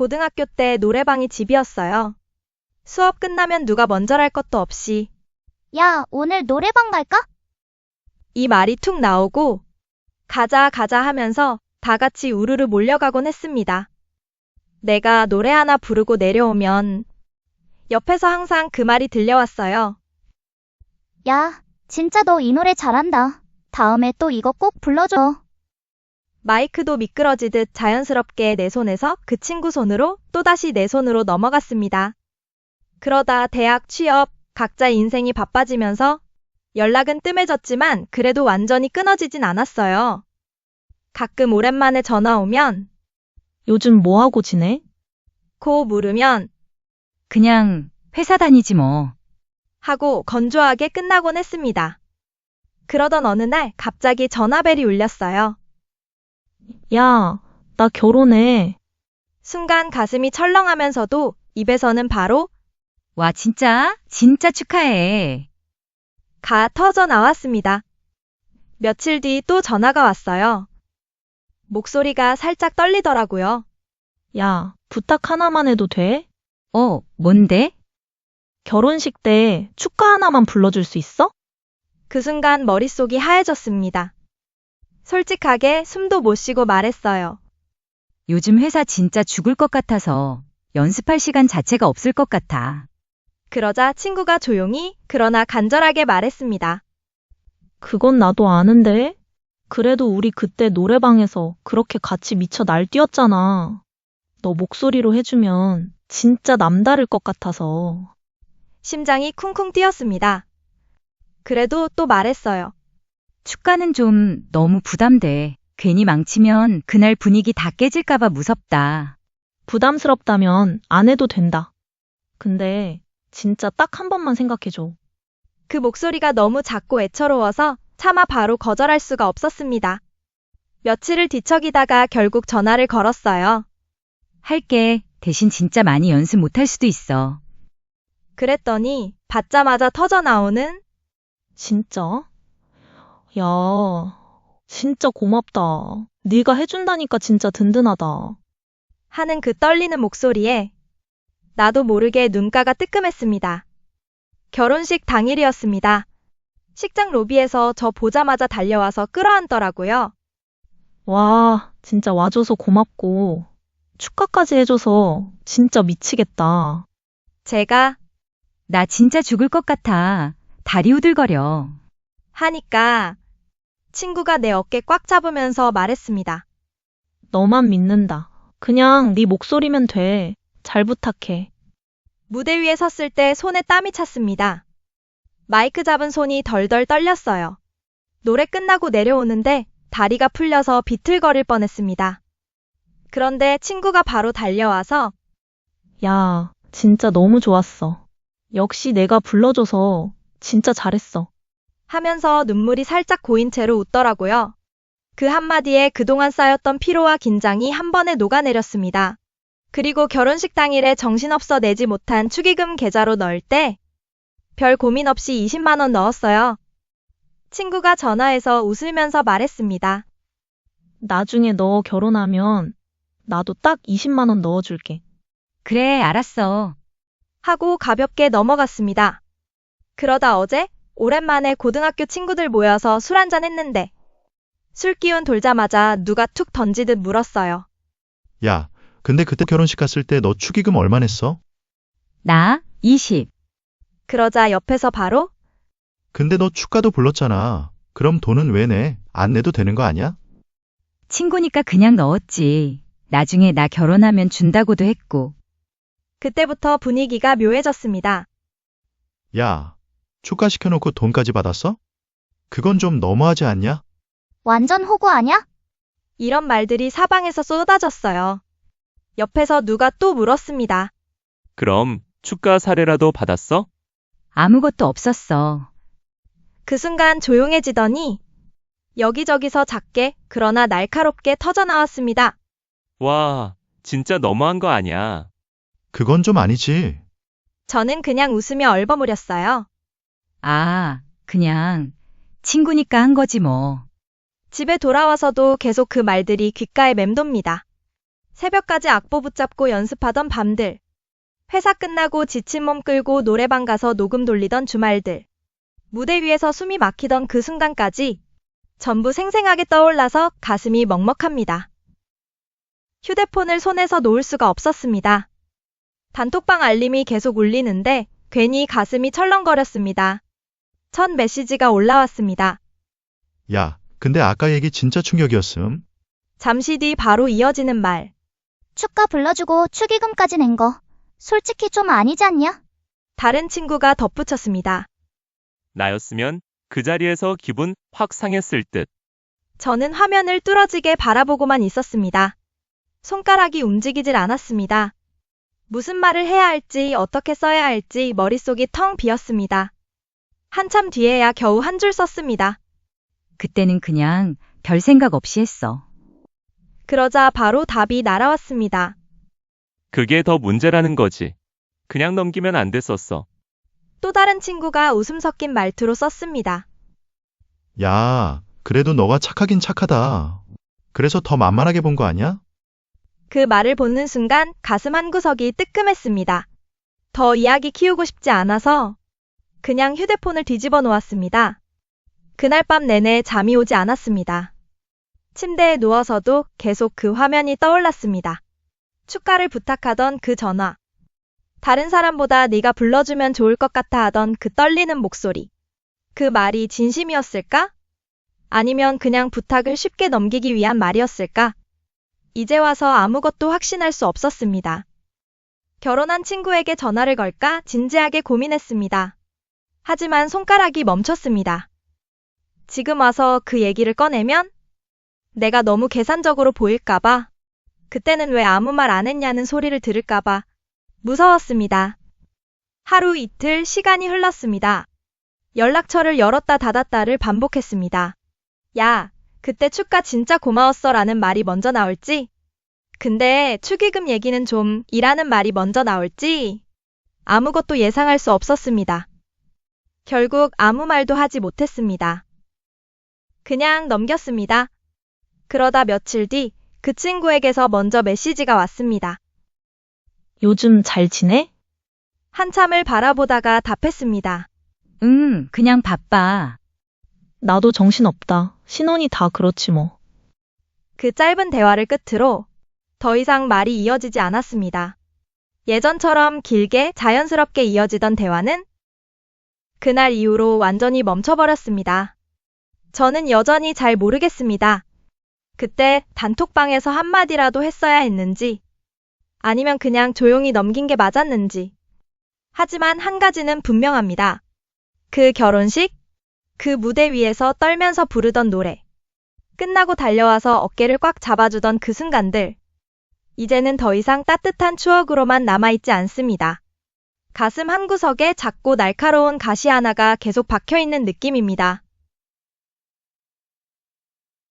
고등학교 때 노래방이 집이었어요. 수업 끝나면 누가 먼저랄 것도 없이 야, 오늘 노래방 갈까? 이 말이 툭 나오고 가자 가자 하면서 다 같이 우르르 몰려가곤 했습니다. 내가 노래 하나 부르고 내려오면 옆에서 항상 그 말이 들려왔어요. 야, 진짜 너 이 노래 잘한다. 다음에 또 이거 꼭 불러줘. 마이크도 미끄러지듯 자연스럽게 내 손에서 그 친구 손으로 또다시 내 손으로 넘어갔습니다. 그러다 대학 취업, 각자 인생이 바빠지면서 연락은 뜸해졌지만 그래도 완전히 끊어지진 않았어요. 가끔 오랜만에 전화 오면 요즘 뭐 하고 지내? 고 물으면 그냥 회사 다니지 뭐. 하고 건조하게 끝나곤 했습니다. 그러던 어느 날 갑자기 전화벨이 울렸어요. 야, 나 결혼해. 순간 가슴이 철렁하면서도 입에서는 바로 와, 진짜 축하해. 가 터져 나왔습니다. 며칠 뒤 또 전화가 왔어요. 목소리가 살짝 떨리더라고요. 야, 부탁 하나만 해도 돼? 뭔데? 결혼식 때 축가 하나만 불러줄 수 있어? 그 순간 머릿속이 하얘졌습니다. 솔직하게 숨도 못 쉬고 말했어요. 요즘 회사 진짜 죽을 것 같아서 연습할 시간 자체가 없을 것 같아. 그러자 친구가 조용히 그러나 간절하게 말했습니다. 그건 나도 아는데. 그래도 우리 그때 노래방에서 그렇게 같이 미쳐 날뛰었잖아. 너 목소리로 해주면 진짜 남다를 것 같아서. 심장이 쿵쿵 뛰었습니다. 그래도 또 말했어요. 축가는 좀 너무 부담돼. 괜히 망치면 그날 분위기 다 깨질까봐 무섭다. 부담스럽다면 안 해도 된다. 근데 진짜 딱 한 번만 생각해줘. 그 목소리가 너무 작고 애처로워서 차마 바로 거절할 수가 없었습니다. 며칠을 뒤척이다가 결국 전화를 걸었어요. 할게. 대신 진짜 많이 연습 못할 수도 있어. 그랬더니 받자마자 터져 나오는 진짜? 야, 진짜 고맙다. 네가 해준다니까 진짜 든든하다. 하는 그 떨리는 목소리에 나도 모르게 눈가가 뜨끔했습니다. 결혼식 당일이었습니다. 식장 로비에서 저 보자마자 달려와서 끌어안더라고요. 와, 진짜 와줘서 고맙고 축하까지 해줘서 진짜 미치겠다. 제가 나 진짜 죽을 것 같아. 다리 우들거려. 하니까 친구가 내 어깨 꽉 잡으면서 말했습니다. 너만 믿는다. 그냥 네 목소리면 돼. 잘 부탁해. 무대 위에 섰을 때 손에 땀이 찼습니다. 마이크 잡은 손이 덜덜 떨렸어요. 노래 끝나고 내려오는데 다리가 풀려서 비틀거릴 뻔했습니다. 그런데 친구가 바로 달려와서 야, 진짜 너무 좋았어. 역시 내가 불러줘서 진짜 잘했어. 하면서 눈물이 살짝 고인 채로 웃더라고요. 그 한마디에 그동안 쌓였던 피로와 긴장이 한 번에 녹아내렸습니다. 그리고 결혼식 당일에 정신없어 내지 못한 축의금 계좌로 넣을 때 별 고민 없이 20만 원 넣었어요. 친구가 전화해서 웃으면서 말했습니다. 나중에 너 결혼하면 나도 딱 20만 원 넣어줄게. 그래, 알았어. 하고 가볍게 넘어갔습니다. 그러다 어제 오랜만에 고등학교 친구들 모여서 술 한잔 했는데 술 기운 돌자마자 누가 툭 던지듯 물었어요. 야, 근데 그때 결혼식 갔을 때 너 축의금 얼마 냈어? 나 20. 그러자 옆에서 바로 근데 너 축가도 불렀잖아. 그럼 돈은 왜 내? 안 내도 되는 거 아니야? 친구니까 그냥 넣었지. 나중에 나 결혼하면 준다고도 했고. 그때부터 분위기가 묘해졌습니다. 야, 축가 시켜놓고 돈까지 받았어? 그건 좀 너무하지 않냐? 완전 호구 아냐? 이런 말들이 사방에서 쏟아졌어요. 옆에서 누가 또 물었습니다. 그럼 축가 사례라도 받았어? 아무것도 없었어. 그 순간 조용해지더니 여기저기서 작게 그러나 날카롭게 터져 나왔습니다. 와, 진짜 너무한 거 아니야. 그건 좀 아니지. 저는 그냥 웃으며 얼버무렸어요. 그냥 친구니까 한 거지 뭐. 집에 돌아와서도 계속 그 말들이 귓가에 맴돕니다. 새벽까지 악보 붙잡고 연습하던 밤들. 회사 끝나고 지친 몸 끌고 노래방 가서 녹음 돌리던 주말들. 무대 위에서 숨이 막히던 그 순간까지 전부 생생하게 떠올라서 가슴이 먹먹합니다. 휴대폰을 손에서 놓을 수가 없었습니다. 단톡방 알림이 계속 울리는데 괜히 가슴이 철렁거렸습니다. 첫 메시지가 올라왔습니다. 야, 근데 아까 얘기 진짜 충격이었음. 잠시 뒤 바로 이어지는 말. 축가 불러주고 축의금까지 낸 거. 솔직히 좀 아니지 않냐? 다른 친구가 덧붙였습니다. 나였으면 그 자리에서 기분 확 상했을 듯. 저는 화면을 뚫어지게 바라보고만 있었습니다. 손가락이 움직이질 않았습니다. 무슨 말을 해야 할지 어떻게 써야 할지 머릿속이 텅 비었습니다. 한참 뒤에야 겨우 한 줄 썼습니다. 그때는 그냥 별 생각 없이 했어. 그러자 바로 답이 날아왔습니다. 그게 더 문제라는 거지. 그냥 넘기면 안 됐었어. 또 다른 친구가 웃음 섞인 말투로 썼습니다. 야, 그래도 너가 착하긴 착하다. 그래서 더 만만하게 본 거 아니야? 그 말을 보는 순간 가슴 한구석이 뜨끔했습니다. 더 이야기 키우고 싶지 않아서 그냥 휴대폰을 뒤집어 놓았습니다. 그날 밤 내내 잠이 오지 않았습니다. 침대에 누워서도 계속 그 화면이 떠올랐습니다. 축가를 부탁하던 그 전화. 다른 사람보다 네가 불러주면 좋을 것 같아 하던 그 떨리는 목소리. 그 말이 진심이었을까? 아니면 그냥 부탁을 쉽게 넘기기 위한 말이었을까? 이제 와서 아무것도 확신할 수 없었습니다. 결혼한 친구에게 전화를 걸까 진지하게 고민했습니다. 하지만 손가락이 멈췄습니다. 지금 와서 그 얘기를 꺼내면 내가 너무 계산적으로 보일까봐, 그때는 왜 아무 말 안 했냐는 소리를 들을까봐 무서웠습니다. 하루 이틀 시간이 흘렀습니다. 연락처를 열었다 닫았다를 반복했습니다. 야, 그때 축가 진짜 고마웠어 라는 말이 먼저 나올지, 근데 축의금 얘기는 좀 이라는 말이 먼저 나올지 아무것도 예상할 수 없었습니다. 결국 아무 말도 하지 못했습니다. 그냥 넘겼습니다. 그러다 며칠 뒤 그 친구에게서 먼저 메시지가 왔습니다. 요즘 잘 지내? 한참을 바라보다가 답했습니다. 응, 그냥 바빠. 나도 정신없다. 신혼이 다 그렇지 뭐. 그 짧은 대화를 끝으로 더 이상 말이 이어지지 않았습니다. 예전처럼 길게 자연스럽게 이어지던 대화는 그날 이후로 완전히 멈춰버렸습니다. 저는 여전히 잘 모르겠습니다. 그때 단톡방에서 한마디라도 했어야 했는지, 아니면 그냥 조용히 넘긴 게 맞았는지. 하지만 한 가지는 분명합니다. 그 결혼식, 그 무대 위에서 떨면서 부르던 노래, 끝나고 달려와서 어깨를 꽉 잡아주던 그 순간들, 이제는 더 이상 따뜻한 추억으로만 남아있지 않습니다. 가슴 한구석에 작고 날카로운 가시 하나가 계속 박혀있는 느낌입니다.